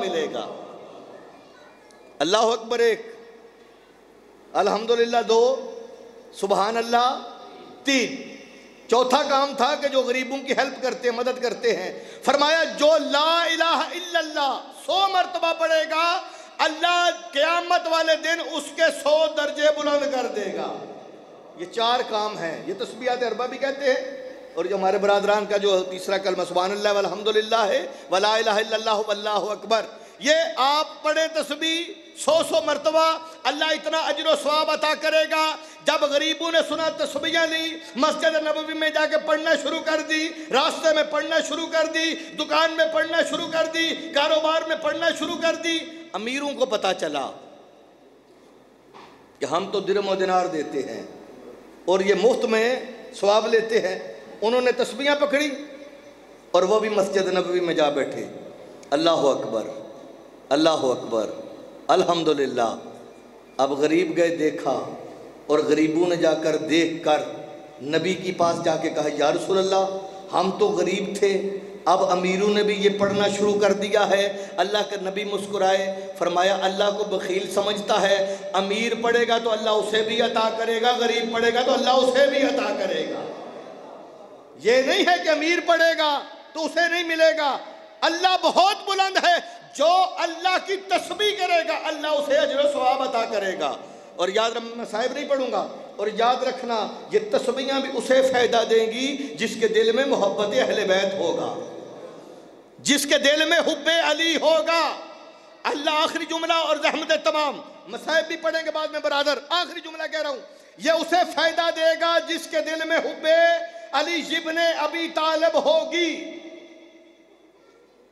मिलेगा। अल्लाह अकबर एक, अल्हम्दुलिल्लाह दो, सुबहान अल्लाह तीन। चौथा काम था कि जो गरीबों की हेल्प करते हैं, मदद करते हैं। फरमाया जो ला इलाहा इल्लल्लाह 100 मरतबा पढ़ेगा, अल्लाह क़यामत वाले दिन उसके 100 दर्जे बुलंद कर देगा। ये 4 काम हैं। ये तस्बीहात अरबा भी कहते हैं। और जो हमारे बरादरान का जो तीसरा कलमा सुभान अल्लाह वल्हम्दुलिल्लाह है, वला इलाहा इल्लल्लाह वल्लाहु अकबर, ये आप पढ़े तस्बीह 100 मरतबा, अल्लाह इतना अजर व सवाब अता करेगा। जब गरीबों ने सुना, तस्बीहां ली, मस्जिद नबवी में जाके पढ़ना शुरू कर दी, रास्ते में पढ़ना शुरू कर दी, दुकान में पढ़ना शुरू कर दी, कारोबार में पढ़ना शुरू कर दी। अमीरों को पता चला कि हम तो दिरहम और दिनार देते हैं और ये मुफ्त में सवाब लेते हैं। उन्होंने तस्बीहां पकड़ी और वो भी मस्जिद नबवी में जा बैठे। अल्लाह अकबर, अल्लाह अकबर, अल्हम्दुलिल्लाह। अब गरीब गए, देखा, और गरीबों ने जाकर देख कर नबी के पास जाके कहा, या रसूल अल्लाह हम तो गरीब थे, अब अमीरों ने भी ये पढ़ना शुरू कर दिया है। अल्लाह के नबी मुस्कुराए, फरमाया अल्लाह को बखील समझता है। अमीर पढ़ेगा तो अल्लाह उसे भी अता करेगा, गरीब पढ़ेगा तो अल्लाह उसे भी अता करेगा। ये नहीं है कि अमीर पढ़ेगा तो उसे नहीं मिलेगा। अल्लाह बहुत बुलंद है, जो अल्लाह की तस्बीह करेगा अल्लाह उसे अजर सवाब अता करेगा। और याद रख, मैं साहिब नहीं पढ़ूंगा, और याद रखना ये तस्बीहां भी उसे फ़ायदा देंगी जिसके दिल में मोहब्बत अहले बैत होगा, जिसके दिल में हुब्बे अली होगा। अल्लाह आखिरी जुमला और रहमत तमाम, मसाइब भी पढ़ेंगे बाद में बरादर, आखिरी जुमला कह रहा हूँ, ये उसे फ़ायदा देगा जिसके दिल में हुब्बे अली इब्ने अबी तालिब होगी।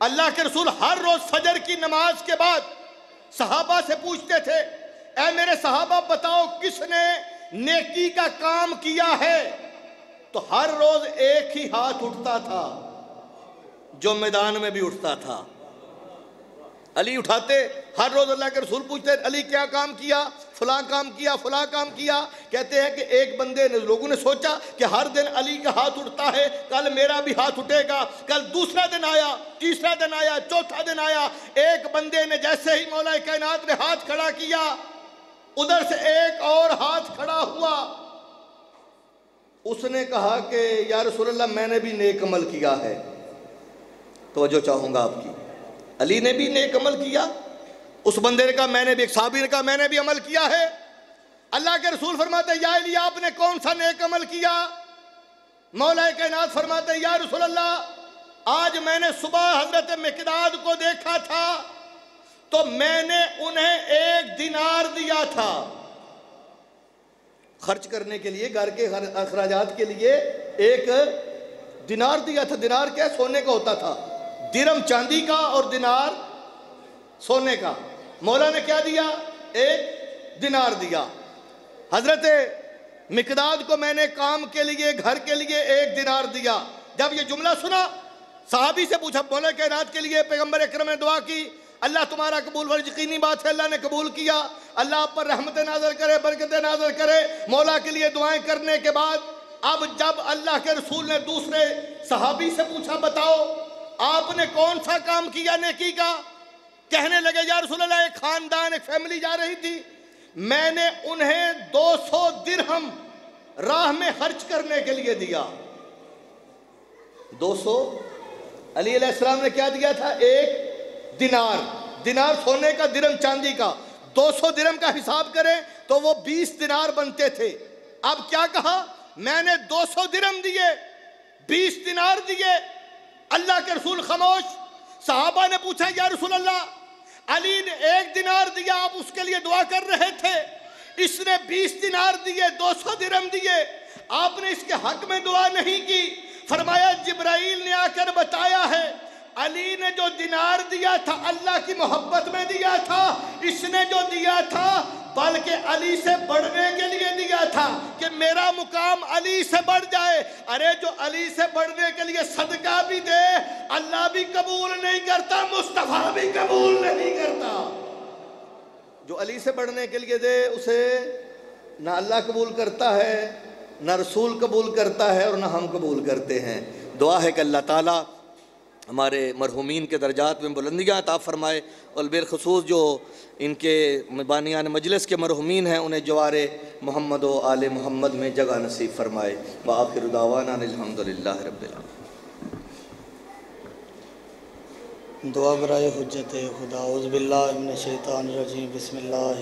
अल्लाह के रसूल हर रोज फजर की नमाज के बाद सहाबा से पूछते थे, ऐ मेरे सहाबा बताओ किसने नेकी का काम किया है? तो हर रोज एक ही हाथ उठता था जो मैदान में भी उठता था। अली उठाते, हर रोज अल्लाह के रसूल पूछते, अली क्या काम किया? फला काम किया, फला काम किया। कहते हैं कि एक बंदे ने, लोगों ने सोचा कि हर दिन अली का हाथ उठता है, कल मेरा भी हाथ उठेगा। कल दूसरा दिन आया, तीसरा दिन आया, चौथा दिन आया। एक बंदे ने जैसे ही मौला कायनात ने हाथ खड़ा किया, उधर से एक और हाथ खड़ा हुआ। उसने कहा कि या रसूल अल्लाह मैंने भी नेक अमल किया है। तवज्जो चाहूंगा आपकी, अली ने भी नेक अमल किया। उस बंदे ने कहा मैंने भी, एक साहबी ने कहा मैंने भी अमल किया है। अल्लाह के रसूल फरमाते या अली आपने कौन सा नेक अमल किया? मौला कायनात फरमाते या रसूल अल्लाह आज मैंने सुबह हजरत मिकदाद को देखा था तो मैंने उन्हें 1 दिनार दिया था खर्च करने के लिए, घर के अखराजात के लिए 1 दिनार दिया था। दिनार क्या सोने का होता था, दिरहम चांदी का और दिनार सोने का। मौला ने क्या दिया? 1 दिनार दिया। हजरत मिकदाद को मैंने काम के लिए, घर के लिए 1 दिनार दिया। जब ये जुमला सुना, सहाबी से पूछा, मौला कायनात के लिए पैगंबर अकरम ने दुआ की, अल्लाह तुम्हारा कबूल फर, यकीनी बात है अल्लाह ने कबूल किया, अल्लाह आप पर रहमत नाज़िल करे, बरकत नाज़िल करे। मौला के लिए दुआएं करने के बाद अब जब अल्लाह के रसूल ने दूसरे सहाबी से पूछा, बताओ आपने कौन सा काम किया नेकी का? कहने लगे या रसूल अल्लाह एक खानदान, एक फैमिली जा रही थी, मैंने उन्हें 200 दिरहम राह में खर्च करने के लिए दिया। 200, अली अलैहिस्सलाम ने क्या दिया था? 1 दिनार। दिनार सोने का, दिरहम चांदी का। 200 दिरहम का हिसाब करें तो वो 20 दिनार बनते थे। अब क्या कहा? मैंने 200 दिरहम दिए, 20 दिनार दिए। अल्लाह के रसूल खामोश। सहाबा ने पूछा या रसूल अल्लाह अली ने 1 दिनार दिया, आप उसके लिए दुआ कर रहे थे, इसने 20 दिनार दिए, 200 दिरहम दिए, आपने इसके हक में दुआ नहीं की। फरमाया जिब्राइल ने आकर बताया है अली ने जो दिनार दिया था अल्लाह की मोहब्बत में दिया था, इसने जो दिया था बल्कि अली से बढ़ने के लिए दिया था कि मेरा मुकाम अली से बढ़ जाए। अरे जो अली से बढ़ने के लिए सदका भी दे अल्लाह भी कबूल नहीं करता, मुस्तफा भी कबूल नहीं करता। जो अली से बढ़ने के लिए दे उसे ना अल्लाह कबूल करता है, ना रसूल कबूल करता है और ना हम कबूल करते हैं। दुआ है कि अल्लाह ताला हमारे मरहूमीन के दर्जात में बुलंदियाँ अता फ़रमाए और बिलखसूस जो इनके बानियान मजलिस के मरहूमीन हैं उन्हें जवारे मोहम्मद व आले मोहम्मद में जगह नसीब फ़रमाए। व आखिर दावाना अल्हम्दुलिल्लाह रब्बिल आलमीन। दुआ बराए हुज्जत खुदा औज़ु बिल्लाहि मिनश शैतानिर रजीम बिस्मिल्लाह।